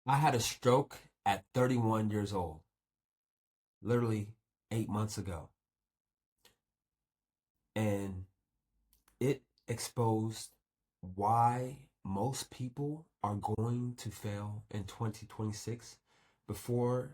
I had a stroke at 31 years old, literally 8 months ago. And it exposed why most people are going to fail in 2026 before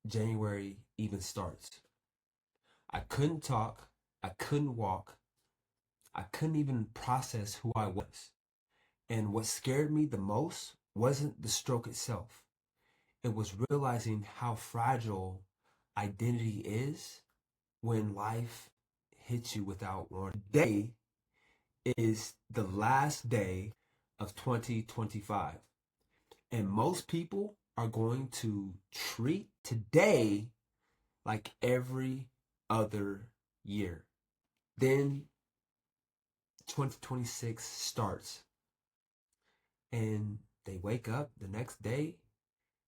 January even starts. I couldn't talk, I couldn't walk, I couldn't even process who I was. And what scared me the most wasn't the stroke itself. It was realizing how fragile identity is when life hits you without warning. Today is the last day of 2025, and most people are going to treat today like every other year. Then 2026 starts, and they wake up the next day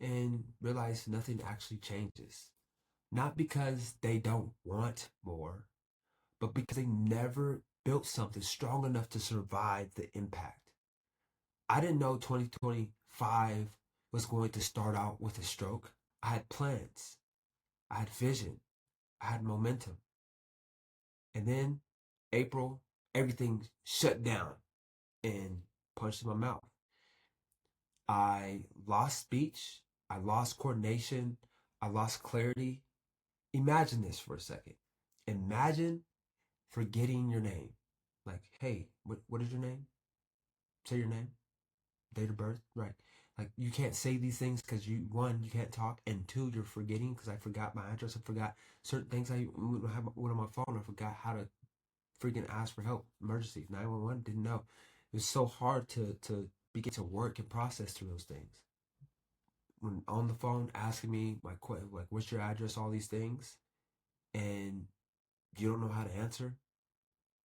and realize nothing actually changes. Not because they don't want more, but because they never built something strong enough to survive the impact. I didn't know 2025 was going to start out with a stroke. I had plans, I had vision, I had momentum. And then April, everything shut down and punched in my mouth. I lost speech, I lost coordination, I lost clarity. Imagine this for a second. Imagine forgetting your name. Like, hey, what is your name? Say your name, date of birth, right? Like you can't say these things because you one you can't talk, and two you're forgetting because I forgot my address. I forgot certain things. I would have one on my phone. I forgot how to freaking ask for help. Emergency 911 didn't know. It was so hard to begin to work and process through those things. When on the phone asking me my like what's your address, all these things, and you don't know how to answer.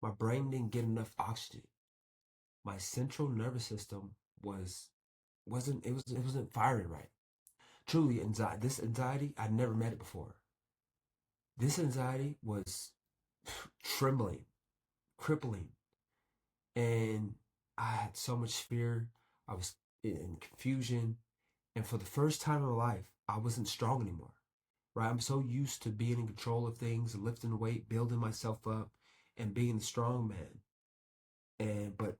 My brain didn't get enough oxygen. My central nervous system was it wasn't firing right. Truly, anxiety. This anxiety, I'd never met it before. This anxiety was trembling, crippling, and I had so much fear. I was in confusion, and for the first time in my life, I wasn't strong anymore. Right? I'm so used to being in control of things, lifting weight, building myself up, and being the strong man. But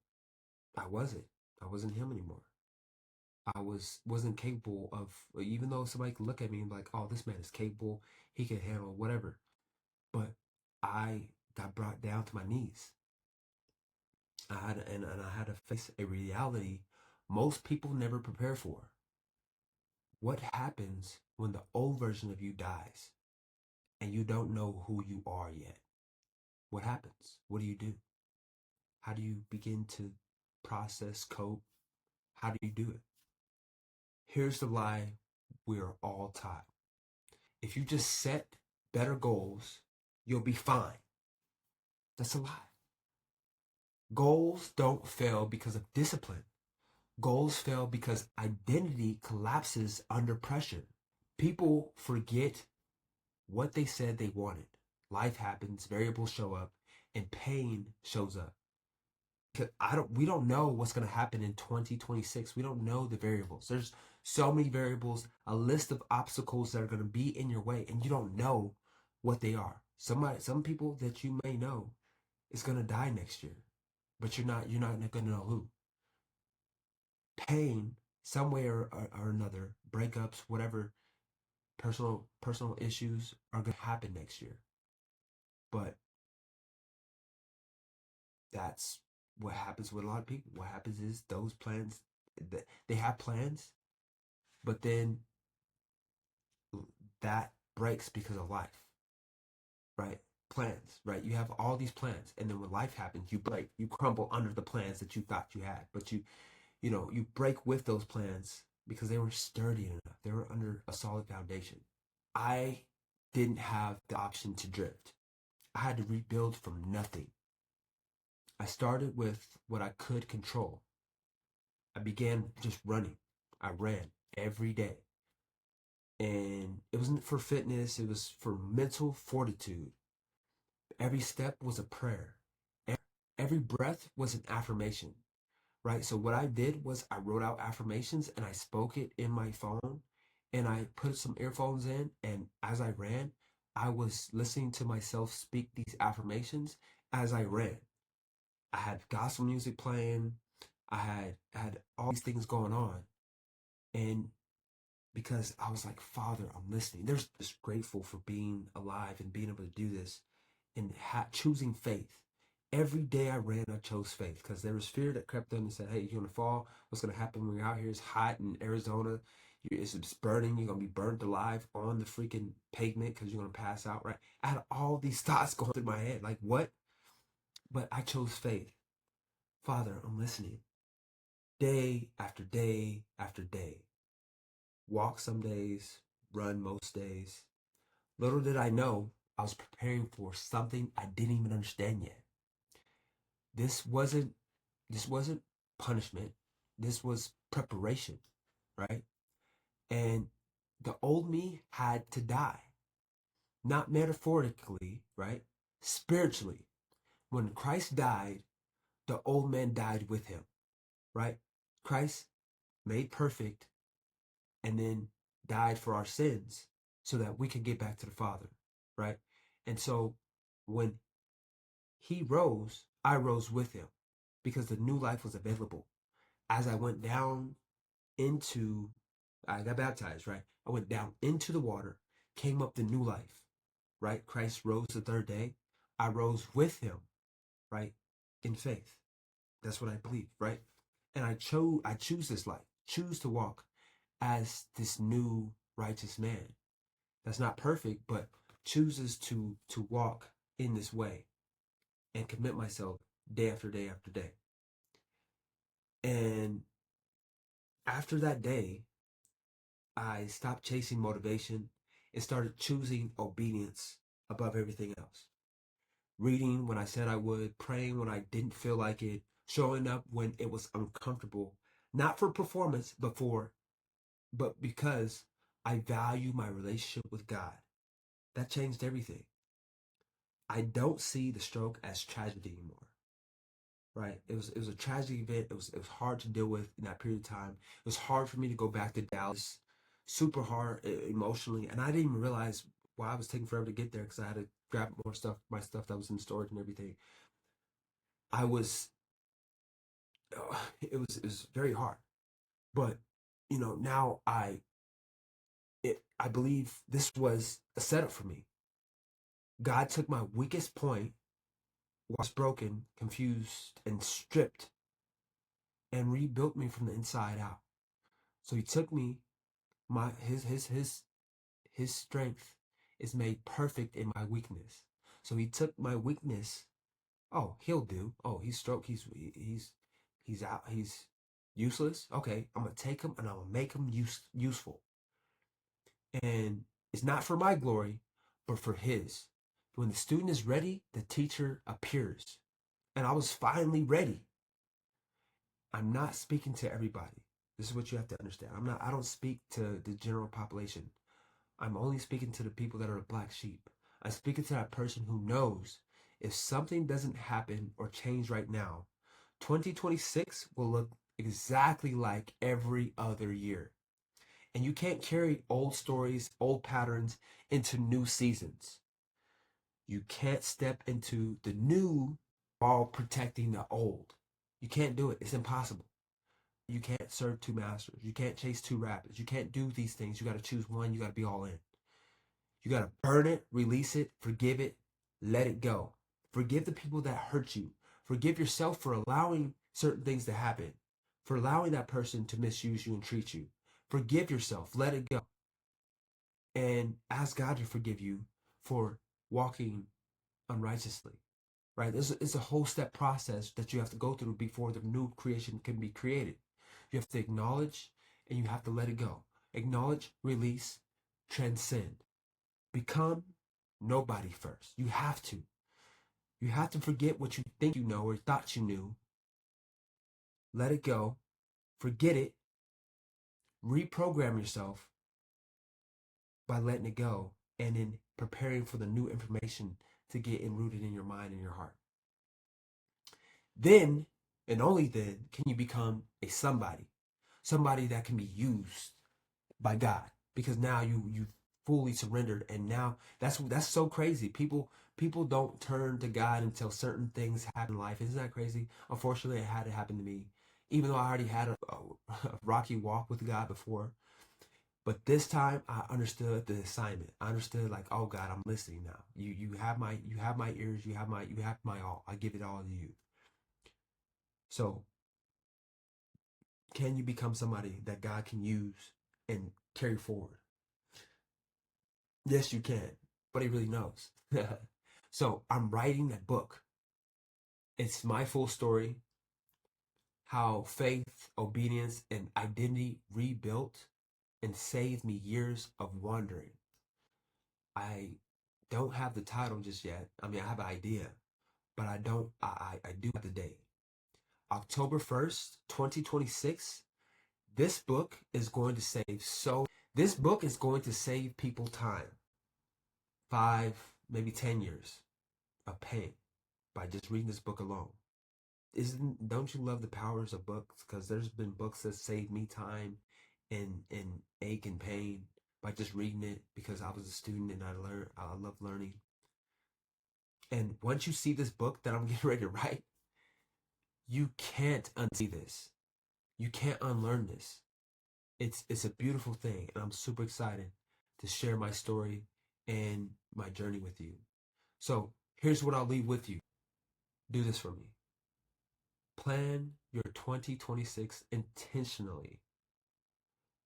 I wasn't. I wasn't him anymore. Wasn't capable of, even though somebody could look at me and be like, oh, this man is capable, he can handle whatever. But I got brought down to my knees. And I had to face a reality most people never prepare for. What happens when the old version of you dies and you don't know who you are yet? What happens? What do you do? How do you begin to process, cope? How do you do it? Here's the lie we're all taught. If you just set better goals, you'll be fine. That's a lie. Goals don't fail because of discipline. Goals fail because identity collapses under pressure. People forget what they said they wanted. Life happens, variables show up, and pain shows up. We don't know what's going to happen in 2026. We don't know the variables. There's so many variables, a list of obstacles that are going to be in your way, and you don't know what they are. Some people that you may know is going to die next year, but you're not going to know who. Pain, some way or another, breakups, whatever, personal issues are going to happen next year. But that's what happens with a lot of people. What happens is those plans, they have plans, but then that breaks because of life, right? Plans, right? You have all these plans, and then when life happens, you break, you crumble under the plans that you thought you had, but you break with those plans because they were sturdy enough. They were under a solid foundation. I didn't have the option to drift. I had to rebuild from nothing. I started with what I could control. I began just running. I ran every day. And it wasn't for fitness, it was for mental fortitude. Every step was a prayer. Every breath was an affirmation. right? So what I did was I wrote out affirmations and I spoke it in my phone, and I put some earphones in, and as I ran, I was listening to myself speak these affirmations as I ran. I had gospel music playing. I had all these things going on, and because I was like, Father, I'm listening. There's just grateful for being alive and being able to do this and choosing faith. Every day I ran, I chose faith because there was fear that crept in and said, hey, you're going to fall. What's going to happen when you're out here? It's hot in Arizona. It's burning. You're going to be burnt alive on the freaking pavement because you're going to pass out, right? I had all these thoughts going through my head. Like, what? But I chose faith. Father, I'm listening. Day after day after day. Walk some days, run most days. Little did I know I was preparing for something I didn't even understand yet. This wasn't this wasn't punishment. This was preparation, right? And the old me had to die. Not metaphorically, right? Spiritually. When Christ died, the old man died with him, right? Christ made perfect and then died for our sins so that we could get back to the Father, right? And so when he rose, I rose with him because the new life was available. As I went down into, I got baptized, right? I went down into the water, came up the new life, right? Christ rose the third day. I rose with him, right? In faith. That's what I believe, right? And I choose this life, choose to walk as this new righteous man. That's not perfect, but chooses to walk in this way and commit myself day after day after day. And after that day, I stopped chasing motivation and started choosing obedience above everything else. Reading when I said I would, praying when I didn't feel like it, showing up when it was uncomfortable, not for performance, but because I value my relationship with God. That changed everything. I don't see the stroke as tragedy anymore. Right? It was a tragic event. It was hard to deal with in that period of time. It was hard for me to go back to Dallas. Super hard emotionally, and I didn't even realize why I was taking forever to get there because I had to grab more stuff, my stuff that was in storage and everything. I was, it was very hard, but now I believe this was a setup for me. God took my weakest point, was broken, confused, and stripped, and rebuilt me from the inside out. So He took me, my his strength is made perfect in my weakness. So He took my weakness. Oh, he'll do. Oh, he's stroke. He's out. He's useless. Okay, I'm gonna take him and I'm gonna make him useful. And it's not for my glory, but for his. When the student is ready, the teacher appears. And I was finally ready. I'm not speaking to everybody. This is what you have to understand. I don't speak to the general population. I'm only speaking to the people that are the black sheep. I'm speaking to that person who knows if something doesn't happen or change right now, 2026 will look exactly like every other year. And you can't carry old stories, old patterns into new seasons. You can't step into the new while protecting the old. You can't do it. It's impossible. You can't serve two masters. You can't chase two rabbits. You can't do these things. You got to choose one. You got to be all in. You got to burn it, release it, forgive it, let it go. Forgive the people that hurt you. Forgive yourself for allowing certain things to happen, for allowing that person to misuse you and treat you. Forgive yourself, let it go. And ask God to forgive you for walking unrighteously, right? It's a whole step process that you have to go through before the new creation can be created. You have to acknowledge and you have to let it go. Acknowledge, release, transcend. Become nobody first. You have to. You have to forget what you think you know or thought you knew. Let it go. Forget it. Reprogram yourself by letting it go and then preparing for the new information to get enrooted in your mind and your heart. Then And only then can you become a somebody, somebody that can be used by God, because now you fully surrendered. And now that's so crazy. People don't turn to God until certain things happen in life. Isn't that crazy? Unfortunately, it had to happen to me, even though I already had a rocky walk with God before. But this time I understood the assignment. I understood, like, oh God, I'm listening now. You have my ears, you have my all. I give it all to you. So can you become somebody that God can use and carry forward? Yes, you can, but he really knows. So I'm writing that book. It's my full story, how faith, obedience, and identity rebuilt and saved me years of wandering. I don't have the title just yet. I mean, I have an idea, but I don't. I do have the date. October 1st, 2026. This book is going to save so. This book is going to save people time, 5, maybe 10 years of pain by just reading this book alone. Isn't Don't you love the powers of books? Because there's been books that saved me time and ache and pain by just reading it, because I was a student and I love learning. And once you see this book that I'm getting ready to write, you can't unsee this. You can't unlearn this. It's a beautiful thing, and I'm super excited to share my story and my journey with you. So here's what I'll leave with you. Do this for me. Plan your 2026 intentionally,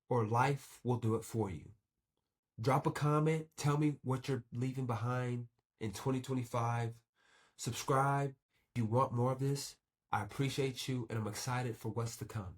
or life will do it for you. Drop a comment. Tell me what you're leaving behind in 2025. Subscribe if you want more of this. I appreciate you, and I'm excited for what's to come.